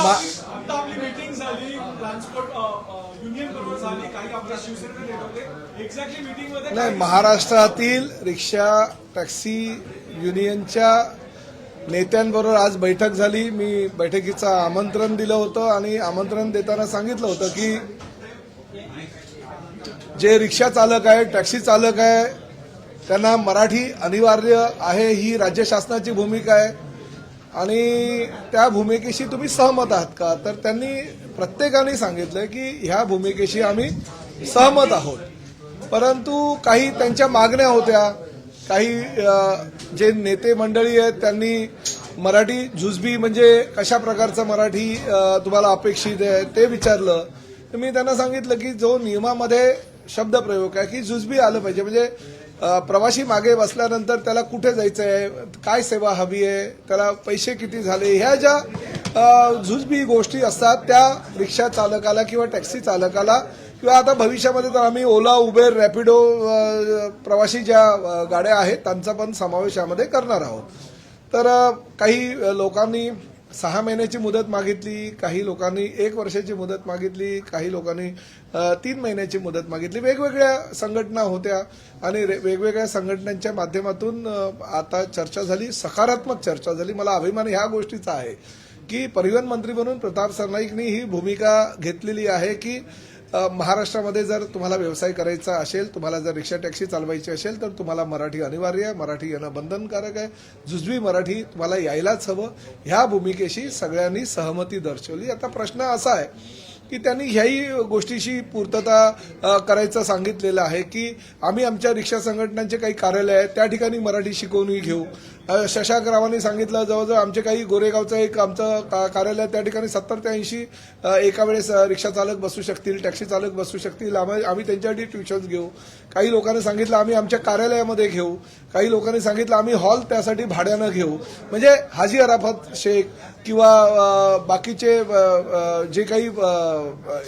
आता आपली मीटिंग झाली, ट्रान्सपोर्ट युनियन बरोबर झाली, काही आमच्या शिवसेनेचे नेते होते. एक्झॅक्टली मीटिंग मध्ये नाही, महाराष्ट्रातील रिक्षा टॅक्सी युनियनच्या नेत्यांबरोबर आज बैठक झाली. मी बैठकीचं आमंत्रण दिलं होतं आणि आमंत्रण देताना सांगितलं होतं की जे रिक्षा चालक आहे, टॅक्सी चालक आहे, त्यांना मराठी अनिवार्य आहे, ही राज्य शासनाची भूमिका आहे आणि त्या भूमिकेशी तुम्ही सहमत आहात का? तर त्यांनी प्रत्येकाने सांगितलं की ह्या भूमिकेशी आम्ही सहमत आहोत, परंतु काही त्यांच्या मागण्या होत्या. काही जे नेते मंडळी आहेत त्यांनी मराठी जुजबी म्हणजे कशा प्रकारचं मराठी तुम्हाला अपेक्षित आहे ते विचारलं. तर मी त्यांना सांगितलं की जो नियमामध्ये शब्दप्रयोग आहे की जुजबी आलं पाहिजे, म्हणजे प्रवासी मागे बसल्यानंतर त्याला कुठे जायचं आहे, काय सेवा हवी आहे, त्याला पैसे किती झाले, ह्या ज्या जुजबी गोष्टी असतात त्या रिक्षा चालकाला किंवा टॅक्सी चालकाला किंवा आता भविष्यामध्ये तर आम्ही ओला, उबेर, रॅपिडो प्रवासी ज्या गाड्या आहेत त्यांचा पण समावेश यामध्ये करणार आहोत. तर काही लोकांनी 6 महिन्याची मुदत मागितली, काही लोकांनी 1 वर्षाची मुदत मागितली, काही लोकांनी 3 महिन्याची मुदत मागितली. वेगवेगळ्या संघटना होत्या आणि वेगवेगळ्या संघटनांच्या माध्यमातून आता चर्चा झाली, सकारात्मक चर्चा झाली. मला अभिमान ह्या गोष्टीचा आहे की परिवहन मंत्री म्हणून प्रताप सरनाईकनी ही भूमिका घेतलेली आहे की महाराष्ट्रामध्ये जर तुम्हाला व्यवसाय करायचा असेल, तुम्हाला जर रिक्षा टॅक्सी चालवायची असेल तर तुम्हाला मराठी अनिवार्य आहे, मराठी येणं बंधनकारक आहे, जुजबी मराठी तुम्हाला यायलाच हवं. ह्या भूमिकेशी सगळ्यांनी सहमती दर्शवली. आता प्रश्न असा आहे की त्यांनी ह्याही गोष्टीशी पूर्तता करायचं सांगितलेलं आहे की आम्ही आमच्या रिक्षा संघटनांचे काही कार्यालय आहेत त्या ठिकाणी मराठी शिकवणी घेऊ. शशांक रावांनी सांगितलं जवळजवळ आमचे काही गोरेगावचं एक आमचं कार्यालय त्या ठिकाणी 70 ते 80 एका वेळेस रिक्षा चालक बसू शकतील, टॅक्सी चालक बसू शकतील, आम्ही त्यांच्यासाठी ट्युशन्स घेऊ. काही लोकांनी सांगितलं आम्ही आमच्या कार्यालयामध्ये घेऊ, काही लोकांनी सांगितलं आम्ही हॉल त्यासाठी भाड्यानं घेऊ. म्हणजे हाजी अराफत शेख किंवा बाकीचे जे काही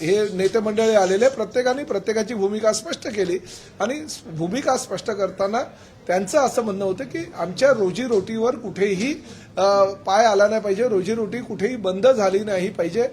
हे नेते मंडळी आलेले प्रत्येकाने प्रत्येकाची भूमिका स्पष्ट केली आणि भूमिका स्पष्ट करताना त्यांचं असं म्हणणं होतं की आमच्या रोजीरोटीवर कुठेही पाय आला नाही पाहिजे, रोजीरोटी कुठेही बंद झाली नाही पाहिजे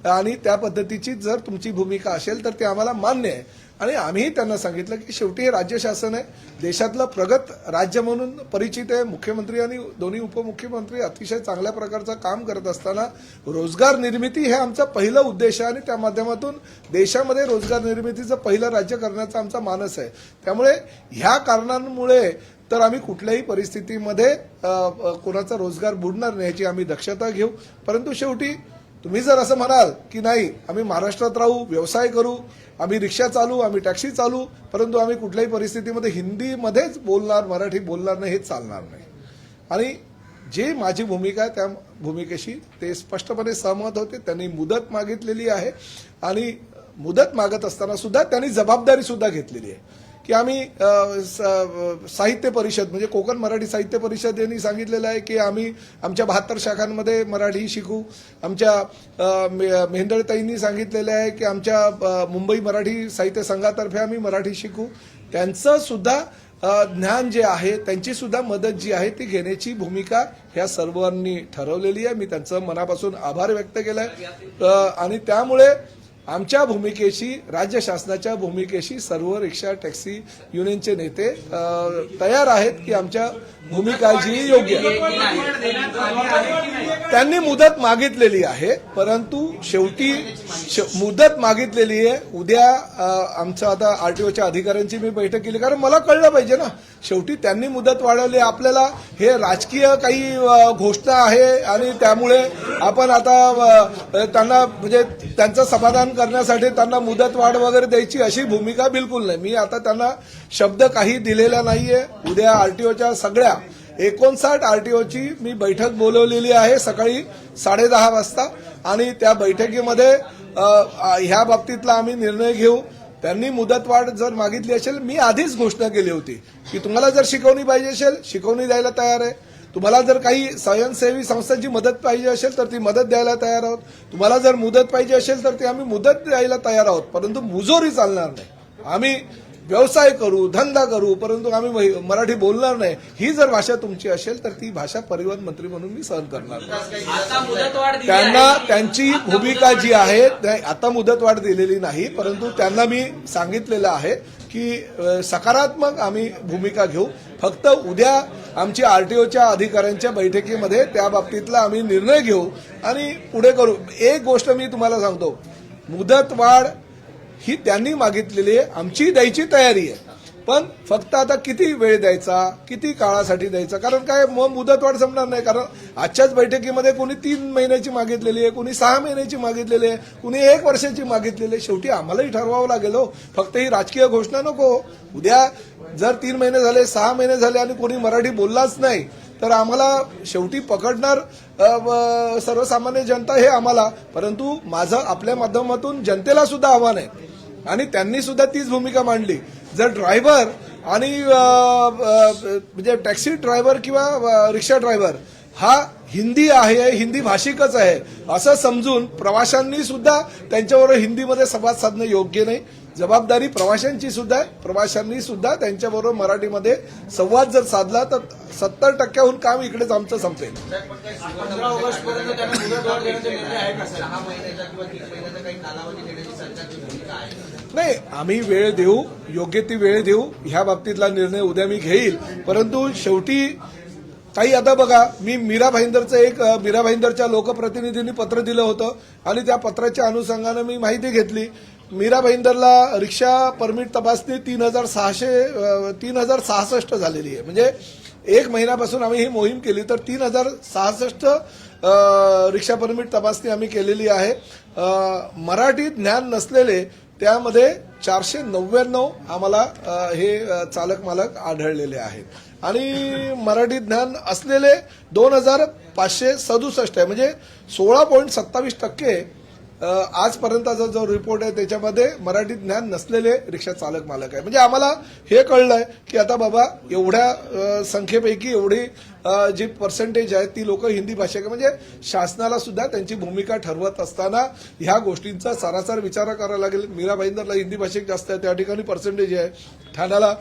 आणि त्या पद्धतीची जर तुमची भूमिका असेल तर ते आम्हाला मान्य आहे. आणि आम्ही त्यांना सांगितलं की शेवटी हे राज्य शासन आहे, देशातलं प्रगत राज्य म्हणून परिचित आहे. मुख्यमंत्री आणि दोन्ही उपमुख्यमंत्री अतिशय चांगल्या प्रकारचं काम करत असताना रोजगार निर्मिती हे आमचं पहिलं उद्देश आहे आणि त्या माध्यमातून देशामध्ये रोजगार निर्मितीचं पहिलं राज्य करण्याचा आमचा मानस आहे. त्यामुळे ह्या कारणांमुळे तर आम्ही कुठल्याही परिस्थितीमध्ये कोणाचा रोजगार बुडणार नाही याची आम्ही दक्षता घेऊ. परंतु शेवटी तुम्ही जर असं म्हणाल की नाही आम्ही महाराष्ट्रात राहू, व्यवसाय करू, आम्ही रिक्षा चालू, आम्ही टॅक्सी चालू, परंतु आम्ही कुठल्याही परिस्थितीमध्ये हिंदीमध्येच बोलणार, मराठी बोलणार नाही, हे चालणार नाही. आणि जे माझी भूमिका आहे त्या भूमिकेशी ते स्पष्टपणे सहमत होते. त्यांनी मुदत मागितलेली आहे आणि मुदत मागत असताना सुद्धा त्यांनी जबाबदारी सुद्धा घेतलेली आहे की आम्ही साहित्य परिषद म्हणजे कोकण मराठी साहित्य परिषद यांनी सांगितलेलं आहे की आम्ही आमच्या 72 शाखांमध्ये मराठी शिकू. आमच्या मेहंदळताईंनी सांगितलेलं आहे की आमच्या मुंबई मराठी साहित्य संघातर्फे आम्ही मराठी शिकू. त्यांचं सुद्धा ज्ञान जे आहे, त्यांची सुद्धा मदत जी आहे ती घेण्याची भूमिका ह्या सर्वांनी ठरवलेली आहे. मी त्यांचं मनापासून आभार व्यक्त केलाय आणि त्यामुळे आमच्या भूमिकेशी, राज्य शासनाच्या भूमिकेशी सर्व रिक्षा टॅक्सी युनियनचे नेते तयार आहेत की आमच्या भूमिका जी योग्य आहे. त्यांनी मुदत मागितलेली आहे, परंतु शेवटी मुदत मागितलेली आहे. उद्या आमचं आता आरटीओच्या अधिकाऱ्यांची मी बैठक केली, कारण मला कळलं पाहिजे ना, शेवटी त्यांनी मुदत वाढवली. आपल्याला हे राजकीय काही घोषणा आहे आणि त्यामुळे आपण आता त्यांना म्हणजे त्यांचं समाधान करण्यासाठी त्यांना मुदत वाढ वगैरे द्यायची अशी भूमिका बिलकुल नाही. मी आता त्यांना शब्द काही दिलेला नाहीये. उद्या आरटीओच्या सगळ्या 59 आरटीओची मी बैठक बोलवलेली आहे सकाळी 10:30 वाजता आणि त्या बैठकीमध्ये ह्या बाबतीतला आम्ही निर्णय घेऊ. त्यांनी मुदतवाढ जर मागितली असेल, मी आधीच घोषणा केली होती की तुम्हाला जर शिकवणी पाहिजे असेल शिकवणी द्यायला तयार आहे, तुम्हाला जर काही स्वयंसेवी संस्थांची मदत पाहिजे असेल तर ती मदत द्यायला तयार आहोत, तुम्हाला जर मुदत पाहिजे असेल तर ती आम्ही मुदत द्यायला तयार आहोत, परंतु मुजोरी चालणार नाही. आम्ही व्यवसाय करू, धंदा करू, परंतु आम्ही मराठी बोलणार नाही, ही जर भाषा तुमची असेल तर ती भाषा परिवहन मंत्री म्हणून मी सहन करणार नाही. आता मुदतवाढ दिली त्यांना आहे. त्यांची भूमिका जी आहे आता मुदतवाढ दिलेली नाही, परंतु त्यांना मी सांगितलेलं आहे की सकारात्मक आम्ही भूमिका घेऊ. फक्त उद्या आमची आरटीओच्या अधिकाऱ्यांच्या बैठकीमध्ये त्या बाबतीतला आम्ही निर्णय घेऊ आणि पुढे करू. एक गोष्ट मी तुम्हाला सांगतो, मुदतवाढ ही त्यांनी मागितलेली आहे, आमची द्यायची तयारी आहे, पण फक्त आता किती वेळ द्यायचा, किती काळासाठी द्यायचा, कारण काय मग मुदतवाढ संपणार नाही. कारण आजच्याच बैठकीमध्ये कोणी 3 महिन्याची मागितलेली आहे, कोणी 6 महिन्याची मागितलेली आहे, कोणी 1 वर्षाची मागितलेली आहे. शेवटी आम्हालाही ठरवावं लागेल हो, फक्त ही राजकीय घोषणा नको. उद्या जर 3 महिने झाले, 6 महिने झाले आणि कोणी मराठी बोललाच नाही तर आम्हाला शेवटी पकडणार सर्वसामान्य जनता हे आम्हाला. परंतु माझं आपल्या माध्यमातून जनतेला सुद्धा आव्हान आहे आणि त्यांनी सुद्धा तीच भूमिका मांडली. जर ड्रायव्हर आणि म्हणजे टॅक्सी ड्रायव्हर किंवा रिक्षा ड्रायव्हर हा हिंदी आहे, हिंदी भाषिकच आहे असं समजून प्रवाशांनी सुद्धा त्यांच्याबरोबर हिंदीमध्ये संवाद साधणं योग्य नाही. जबाबदारी प्रवाशांची सुद्धा आहे. प्रवाशांनी सुद्धा त्यांच्याबरोबर मराठीमध्ये संवाद जर साधला तर 70% काम इकडेच आमचं संपेल. 15 ऑगस्ट पर्यंत त्यांना मुदतवाढ देण्याचा निर्णय आहे का? 6 महिन्याचा किंवा 3 महिन्याचा काही कालावधी देण्याची सरकारची भूमिका आहे? नाही, आम्ही वेळ देऊ, योग्य ती वेळ देऊ. ह्या बाबतीतला निर्णय उद्या मी घेईल. परंतु शेवटी काही आता बघा, मी मीरा भाईंदरच्या लोकप्रतिनिधींनी पत्र दिलं होतं आणि त्या पत्राच्या अनुषंगानं मी माहिती घेतली. मीरा भाईंदरला रिक्षा परमिट तपासणी 3066 झालेली आहे. म्हणजे 1 महिन्यापासून आम्ही ही मोहीम केली तर 3066 रिक्षा परमिट तपासणी आम्ही केलेली आहे. मराठी ज्ञान नसलेले त्यामध्ये 499 आम्हाला हे चालक मालक आढळलेले आहेत आणि मराठी ज्ञान असलेले 2567 आहे. म्हणजे 16.27% आजपर्यंतचा जो रिपोर्ट आहे त्याच्यामध्ये मराठी ज्ञान नसलेले रिक्षा चालक मालक आहे. म्हणजे आम्हाला हे कळलंय की आता बाबा एवढ्या संख्येपैकी एवढी जी पर्सेंटेज आहे ती लोक हिंदी भाषिक आहे. म्हणजे शासनाला सुद्धा त्यांची भूमिका ठरवत असताना ह्या गोष्टींचा सारासार विचार करावा लागेल. मीरा भाईंदरला हिंदी भाषिक जास्त आहे, त्या ठिकाणी पर्सेंटेज आहे. ठाण्याला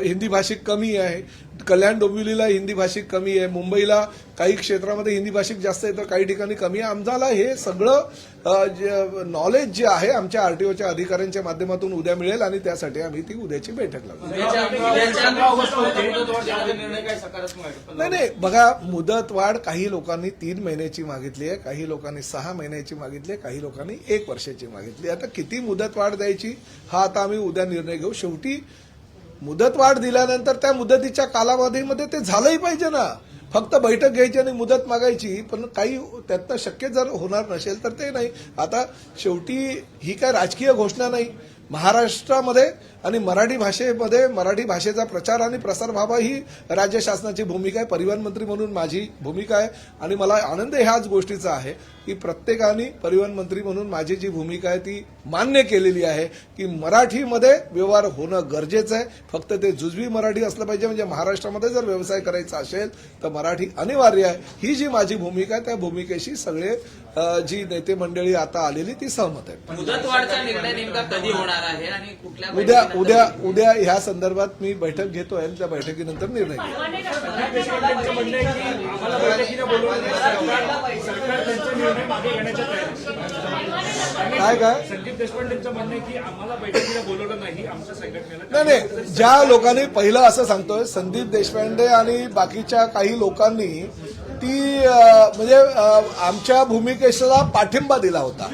हिंदी भाषिक कमी आहे, कल्याण डोंबिवलीला हिंदी भाषिक कमी आहे, मुंबईला काही क्षेत्रामध्ये हिंदी भाषिक जास्त आहे तर काही ठिकाणी कमी आहे. आम्हाला हे सगळं नॉलेज जे आहे आमच्या आरटीओच्या अधिकाऱ्यांच्या माध्यमातून उद्या मिळेल आणि त्यासाठी आम्ही ती उद्याची बैठक लावू. 15 ऑगस्ट पर्यंत मुदतवाढ देण्याचा निर्णय काय सकारात्मक आहे? नाही, बघा, मुदतवाढ काही लोकांनी 3 महिन्याची मागितली आहे, काही लोकांनी 6 महिन्याची मागितली आहे, काही लोकांनी 1 वर्षाची मागितली. आता किती मुदतवाढ द्यायची हा आता आम्ही उद्या निर्णय घेऊ. शेवटी मुदतवाढ दिल्यानंतर त्या मुदतीच्या कालावधीमध्ये ते झालंही पाहिजे ना. फक्त बैठक घ्यायची आणि मुदत मागायची, पण काही त्यातनं शक्य जर होणार नसेल तर ते नाही. आता शेवटी ही काय राजकीय घोषणा नाही. महाराष्ट्रामध्ये आणि मराठी भाषेमध्ये मराठी भाषेचा प्रचार आणि प्रसार व्हावा ही राज्य शासनाची भूमिका आहे. परिवहन मंत्री म्हणून माझी भूमिका आहे आणि मला आनंद ह्याच गोष्टीचा आहे की प्रत्येकाने परिवहन मंत्री म्हणून माझी जी भूमिका आहे ती मान्य केलेली आहे की मराठीमध्ये व्यवहार होणं गरजेचं आहे. फक्त ते जुजवी मराठी असलं पाहिजे. म्हणजे महाराष्ट्रामध्ये जर व्यवसाय करायचा असेल तर मराठी अनिवार्य आहे. ही जी माझी भूमिका आहे त्या भूमिकेशी सगळे जी नेते मंडळी आता आलेली ती सहमत आहे. मुदतवाढचा निर्णय नेमका कधी होणार आहे आणि कुठल्या उद्या ह्या संदर्भात मी बैठक घेतोय आणि त्या बैठकीनंतर निर्णय घेतो. त्यांचं म्हणणं आहे की आम्हाला बैठकीला बोलवलं नाही, सरकार त्यांचा निर्णय मागे घेण्याच्या तयारीत. काय संदीप देशपांडेंचं म्हणणं आहे की आम्हाला बैठकीला बोलवलं नाही आमच्या संघटनेला. नाही, ज्या लोकांनी पहिलं असं सांगतोय संदीप देशपांडे आणि बाकीच्या काही लोकांनी ती म्हणजे आमच्या भूमिकेला पाठिंबा दिला होता.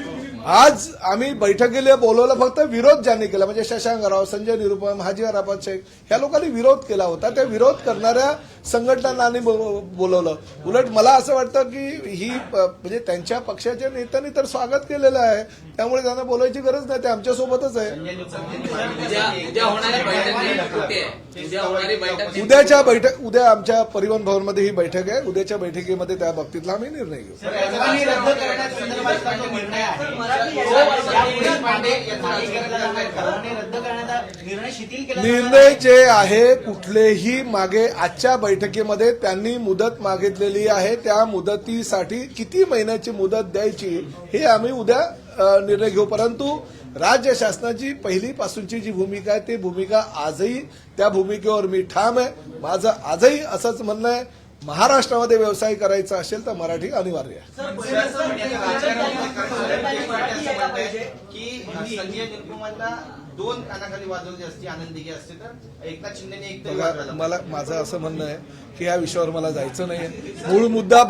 आज आम्ही बैठकीला बोलवलं, फक्त विरोध ज्यांनी केला म्हणजे शशांक राव, संजय निरुपम, हाजी अराफत शेख ह्या लोकांनी विरोध केला होता. त्या विरोध करणाऱ्या संघटनांनी बोलवलं. उलट मला असं वाटतं की ही म्हणजे त्यांच्या पक्षाच्या नेत्यांनी तर स्वागत केलेलं आहे, त्यामुळे त्यांना बोलायची गरज नाही. ते आमच्या सोबतच आहे. उद्या आमच्या परिवहन भवनमध्ये ही बैठक आहे. उद्याच्या बैठकीमध्ये त्या बाबतीतला आम्ही निर्णय घेऊ. निर्णय जे आहे कुठलेही मागे आजच्या बैठकीमध्ये त्यांनी मुदत मागितलेली आहे. त्या मुदतीसाठी किती महिन्याची मुदत द्यायची हे आम्ही उद्या निर्णय घेऊ. परंतु राज्य शासनाची पहिलीपासूनची जी भूमिका आहे ती भूमिका आजही त्या भूमिकेवर मी ठाम आहे. माझं आजही असंच म्हणणं आहे, महाराष्ट्रामध्ये व्यवसाय करायचा असेल तर मराठी अनिवार्य आहे. की संजय निरुपमला 2 कानाखाली वाजवली असती, आनंद दिघे असते तर एकनाथ शिंदेने एक तरी वाजवला. मला माझं असं म्हणणं आहे की या विषयावर मला जायचं नाही. मूळ मुद्दा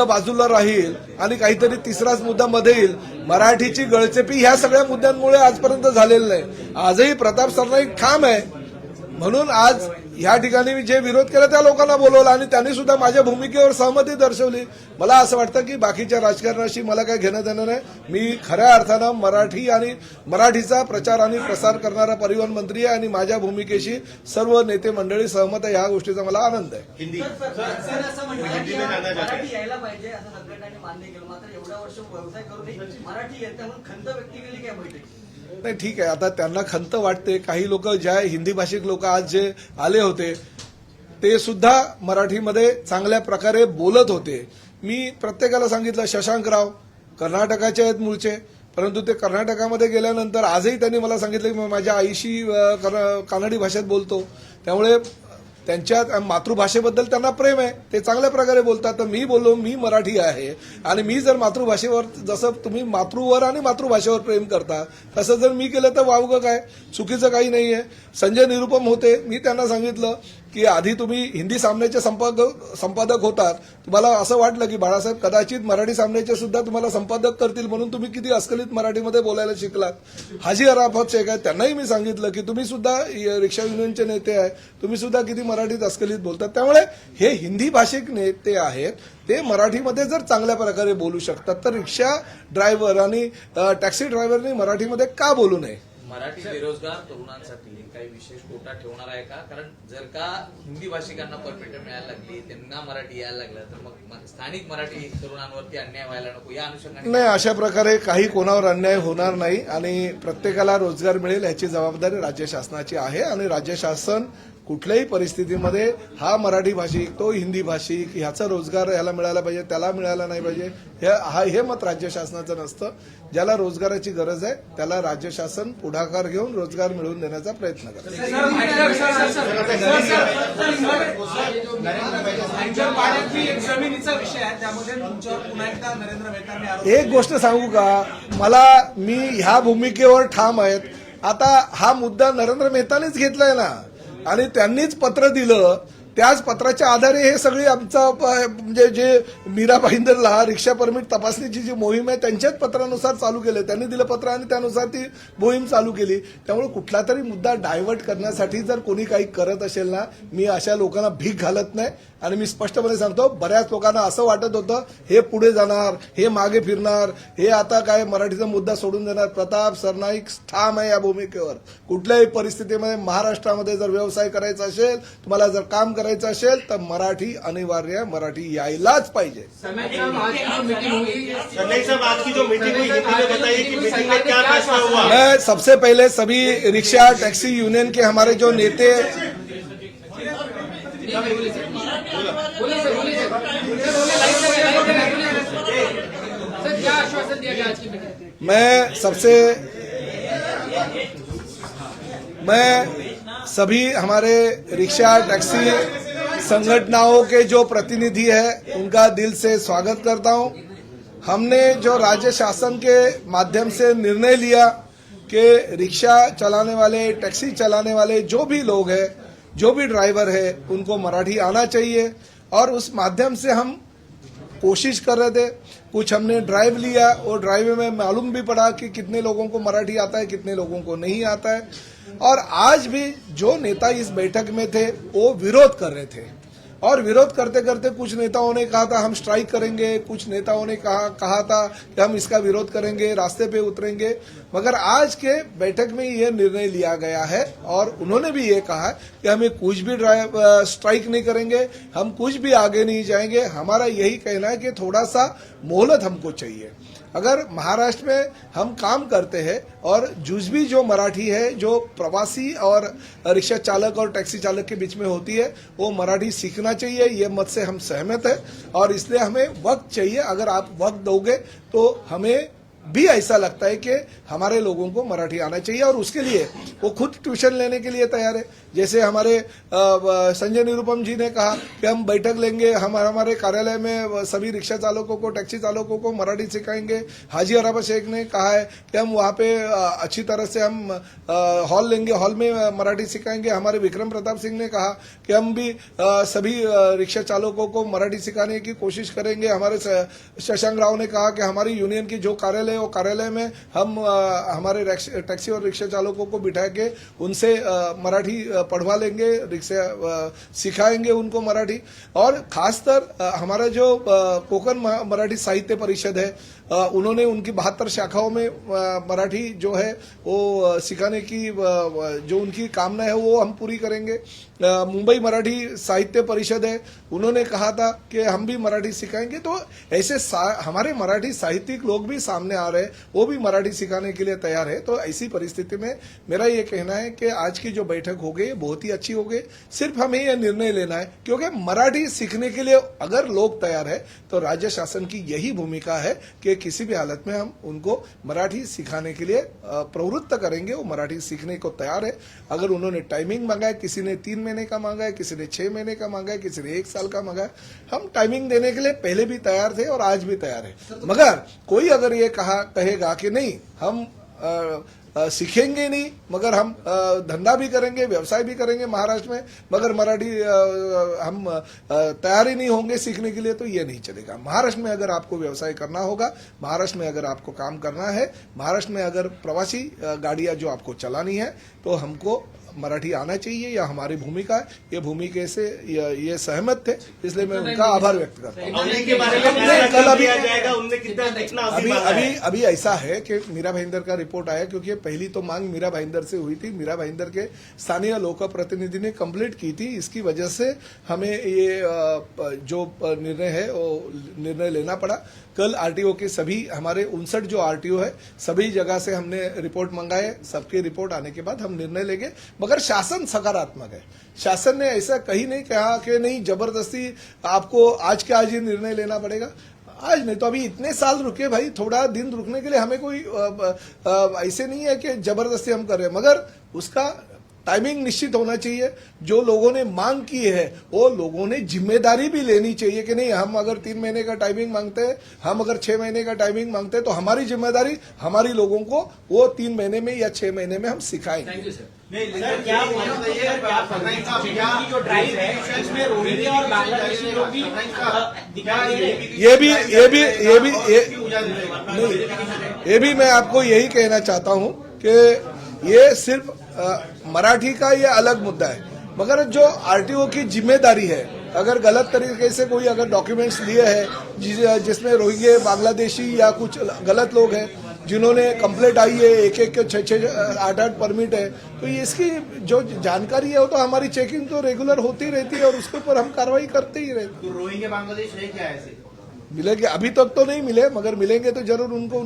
बाजूला राहील आणि काहीतरी तिसराच मुद्दा मध्ये येईल. मराठीची गळचेपी ह्या सगळ्या मुद्द्यांमुळे आजपर्यंत झालेलं नाही. आजही प्रताप सरनाईक ठाम आहे, म्हणून आज या ठिकाणी मी जे विरोध केला त्या लोकांना बोलवलं आणि त्यांनी सुद्धा माझ्या भूमिकेवर सहमती दर्शवली. मला असं वाटतं की बाकीच्या राजकारणाशी मला काही घेणं देणं नाही. मी खऱ्या अर्थानं मराठी आणि मराठीचा प्रचार आणि प्रसार करणारा परिवहन मंत्री आहे आणि माझ्या भूमिकेशी सर्व नेते मंडळी सहमत आहे. ह्या गोष्टीचा मला आनंद आहे. हिंदी असं म्हणतात की मराठी यायला पाहिजे असं संघटनांनी मान्य केलं, मात्र एवढ्या वर्ष व्यवसाय करून मराठी येते म्हणून खंत व्यक्त केली काय बैठक? नाही, ठीक आहे. आता त्यांना खंत वाटते. काही लोक ज्या हिंदी भाषिक लोक आज जे आले होते ते सुद्धा मराठीमध्ये चांगल्या प्रकारे बोलत होते. मी प्रत्येकाला सांगितलं, शशांकराव कर्नाटकाचे आहेत मूळचे, परंतु ते कर्नाटकामध्ये गेल्यानंतर आजही त्यांनी मला सांगितलं की माझ्या आईशी कानडी भाषेत बोलतो. त्यामुळे त्यांच्या मातृभाषेबद्दल त्यांना प्रेम आहे, ते चांगल्या प्रकारे बोलतात. तर मी बोललो मी मराठी आहे आणि मी जर मातृभाषेवर, जसं तुम्ही मातृवर आणि मातृभाषेवर प्रेम करता तसं जर मी केलं तर वावगं काय, चुकीचं काही नाहीये. संजय निरुपम होते, मी त्यांना सांगितलं की आधी तुम्ही हिंदी सामन्याचे संपादक होतात, तुम्हाला असं वाटलं की बाळासाहेब कदाचित मराठी सामन्याचे सुद्धा तुम्हाला संपादक करतील म्हणून तुम्ही किती अस्खलित मराठीमध्ये बोलायला शिकलात. हाजी अराफत शेख आहे, त्यांनाही मी सांगितलं की तुम्ही सुद्धा रिक्षा युनियनचे नेते आहे, तुम्ही सुद्धा किती मराठीत अस्खलित बोलतात. त्यामुळे हे हिंदी भाषिक नेते आहेत, ते मराठीमध्ये जर चांगल्या प्रकारे बोलू शकतात तर रिक्षा ड्रायव्हर आणि टॅक्सी ड्रायव्हरनी मराठीमध्ये का बोलू नये? मराठी बेरोजगार तरुणांसाठी काही विशेष कोटा ठेवणार आहे का? कारण जर का हिंदी भाषिकांना परमिट मिळायला लागली, त्यांना मराठी यायला लागलं तर मग स्थानिक मराठी तरुणांवरती अन्याय व्हायला नको या अनुषंगाने. नाही, अशा प्रकारे काही कोणावर अन्याय होणार नाही आणि प्रत्येकाला रोजगार मिळेल याची जबाबदारी राज्य शासनाची आहे आणि राज्य शासन कुठल्याही परिस्थितीमध्ये हा मराठी भाषिक तो हिंदी भाषिक ह्याचा रोजगार याला मिळाला पाहिजे त्याला मिळाला नाही पाहिजे हे मत राज्य शासनाचं नसतं. ज्याला रोजगाराची गरज आहे त्याला राज्य शासन पुढाकार घेऊन रोजगार मिळवून देण्याचा प्रयत्न करतं. जमिनीचा विषय आहे, त्यामध्ये तुमच्यावर पुन्हा एकदा नरेंद्र मेहतांनी आरोप एक गोष्ट सांगू का, मी ह्या भूमिकेवर ठाम आहेत. आता हा मुद्दा नरेंद्र मेहतानीच घेतलाय ना आणि त्यांनीच पत्र दिलं, त्याच पत्राच्या आधारे हे सगळी आमचा म्हणजे जे मीरा भाईंदरला रिक्षा परमिट तपासणीची जी मोहीम आहे त्यांच्याच पत्रानुसार चालू केलं. त्यांनी दिलं पत्र आणि त्यानुसार ती मोहीम चालू केली. त्यामुळे कुठला तरी मुद्दा डायव्हर्ट करण्यासाठी जर कोणी काही करत असेल ना, मी अशा लोकांना भीक घालत नाही आणि मी स्पष्टपणे सांगतो, बऱ्याच लोकांना असं वाटत होतं हे पुढे जाणार, हे मागे फिरणार, हे आता काय मराठीचा मुद्दा सोडून देणार. प्रताप सरनाईक ठाम आहे या भूमिकेवर. कुठल्याही परिस्थितीमध्ये महाराष्ट्रामध्ये जर व्यवसाय करायचा असेल, तुम्हाला जर काम करायचं असेल तर मराठी अनिवार्य, मराठी यायलाच पाहिजे. संजय साहब, आज की जो मीटिंग हुई, हिंदी में बताइए कि मीटिंग में क्या फैसला हुआ? मैं सबसे पहले सभी रिक्शा टैक्सी यूनियन के हमारे जो नेते क्या आश्वासन दिया गया आज की मीटिंग? मैं सभी हमारे रिक्शा टैक्सी संगठनों के जो प्रतिनिधि हैं उनका दिल से स्वागत करता हूं. हमने जो राज्य शासन के माध्यम से निर्णय लिया कि रिक्शा चलाने वाले, टैक्सी चलाने वाले जो भी लोग हैं, जो भी ड्राइवर है, उनको मराठी आना चाहिए और उस माध्यम से हम कोशिश कर रहे थे. कुछ हमने ड्राइव लिया और ड्राइव में मालूम भी पड़ा कि कितने लोगों को मराठी आता है, कितने लोगों को नहीं आता है. और आज भी जो नेता इस बैठक में थे वो विरोध कर रहे थे और विरोध करते करते कुछ नेताओं ने कहा था हम स्ट्राइक करेंगे, कुछ नेताओं ने कहा था कि हम इसका विरोध करेंगे, रास्ते पे उतरेंगे. मगर आज के बैठक में ये निर्णय लिया गया है और उन्होंने भी ये कहा कि हमें कुछ भी स्ट्राइक नहीं करेंगे, हम कुछ भी आगे नहीं जाएंगे. हमारा यही कहना है कि थोड़ा सा मोहलत हमको चाहिए. अगर महाराष्ट्र में हम काम करते हैं और जुजबी जो मराठी है, जो प्रवासी और रिक्शा चालक और टैक्सी चालक के बीच में होती है, वो मराठी सीखना चाहिए. ये मत से हम सहमत हैं और इसलिए हमें वक्त चाहिए. अगर आप वक्त दोगे तो हमें भी ऐसा लगता है कि हमारे लोगों को मराठी आना चाहिए और उसके लिए वो खुद ट्यूशन लेने के लिए तैयार है। जैसे हमारे संजय निरुपम जी ने कहा कि हम बैठक लेंगे, हम हमारे कार्यालय में सभी रिक्शा चालकों को, टैक्सी चालकों को मराठी सिखाएंगे। हाजी अराबा शेख ने कहा है कि हम वहाँ पे अच्छी तरह से हम हॉल लेंगे, हॉल में मराठी सिखाएंगे। हमारे विक्रम प्रताप सिंह ने कहा कि हम भी सभी रिक्शा चालकों को मराठी सिखाने की कोशिश करेंगे। हमारे शशांक राव ने कहा कि हमारी यूनियन की जो कार्यालय है वो कार्यालय में हम हमारे टैक्सी और रिक्शा चालकों को बिठा के उनसे मराठी पढ़वा लेंगे, रिक्शा सिखाएंगे उनको मराठी। और खासकर हमारा जो कोकण मराठी साहित्य परिषद है, उन्होंने उनकी 72 शाखाओं में मराठी जो है वो सिखाने की जो उनकी कामना है वो हम पूरी करेंगे। मुंबई मराठी साहित्य परिषद है, उन्होंने कहा था कि हम भी मराठी सिखाएंगे। तो ऐसे हमारे मराठी साहित्यिक लोग भी सामने आ रहे हैं, वो भी मराठी सिखाने के लिए तैयार है। तो ऐसी परिस्थिति में मेरा ये कहना है कि आज की जो बैठक हो गई बहुत ही अच्छी हो गई। सिर्फ हमें यह निर्णय लेना है, क्योंकि मराठी सीखने के लिए अगर लोग तैयार है तो राज्य शासन की यही भूमिका है कि किसी भी हालत में हम उनको मराठी सिखाने के लिए प्रवृत्त करेंगे। वो मराठी सीखने को तैयार है। अगर उन्होंने टाइमिंग मांगा है, किसी ने 3 महीने का मांगा है, किसी ने 6 महीने का मांगा है, किसी ने 1 साल का मांगा है, हम टाइमिंग देने के लिए पहले भी तैयार थे और आज भी तैयार है। मगर कोई अगर ये कहेगा कि नहीं हम सीखेंगे नहीं, मगर हम धंधा भी करेंगे, व्यवसाय भी करेंगे महाराष्ट्र में, मगर मराठी हम तैयार ही नहीं होंगे सीखने के लिए, तो ये नहीं चलेगा। महाराष्ट्र में अगर आपको व्यवसाय करना होगा, महाराष्ट्र में अगर आपको काम करना है, महाराष्ट्र में अगर प्रवासी गाड़ियां जो आपको चलानी है, तो हमको मराठी आना चाहिए। या हमारी भूमिका है, ये भूमिका से ये सहमत थे, इसलिए मैं उनका आभार व्यक्त करता हूँ। अभी ऐसा है कि मीरा भाईंदर का रिपोर्ट आया, क्योंकि पहली तो मांग मीरा भाईंदर से हुई थी। मीरा भाईंदर के स्थानीय लोक प्रतिनिधि ने कंप्लीट की थी। इसकी वजह से हमें ये जो निर्णय है वो निर्णय लेना पड़ा। कल आरटीओ के सभी हमारे 59 जो आरटीओ है सभी जगह से हमने रिपोर्ट मंगाए। सबके रिपोर्ट आने के बाद हम निर्णय लेंगे। मगर शासन सकारात्मक है। शासन ने ऐसा कहीं नहीं कहा कि नहीं जबरदस्ती आपको आज के आज ही निर्णय लेना पड़ेगा। आज नहीं तो अभी इतने साल रुके भाई, थोड़ा दिन रुकने के लिए हमें कोई ऐसे नहीं है कि जबरदस्ती हम कर रहे हैं, मगर उसका टाइमिंग निश्चित होना चाहिए। जो लोगों ने मांग की है वो लोगों ने जिम्मेदारी भी लेनी चाहिए कि नहीं, हम अगर 3 महीने का टाइमिंग मांगते हैं, हम अगर 6 महीने का टाइमिंग मांगते हैं, तो हमारी जिम्मेदारी हमारी लोगों को वो 3 महीने में या 6 महीने में हम सिखाएंगे। Thank you sir. जो ड्राइव है उसमें रोहिंग्या और बांग्लादेशी लोग भी ये भी मैं आपको यही कहना चाहता हूं कि ये सिर्फ मराठी का ये अलग मुद्दा है, मगर जो आरटीओ की जिम्मेदारी है, अगर गलत तरीके से कोई अगर डॉक्यूमेंट्स लिए हैं जिसमें रोहिंग्या बांग्लादेशी या कुछ गलत लोग हैं जिन्होंने कंप्लेंट आई है, 1-1 के 6-6 8-8 परमिट है, तो इसकी जो जानकारी है वो तो हमारी चेकिंग तो रेगुलर होती रहती है और उसके ऊपर हम कार्रवाई करते ही रहते हैं। तो रोहिंग्या बांग्लादेश है क्या ऐसे? मिलेंगे, अभी तक तो नहीं मिले, मगर मिलेंगे तो जरूर उनको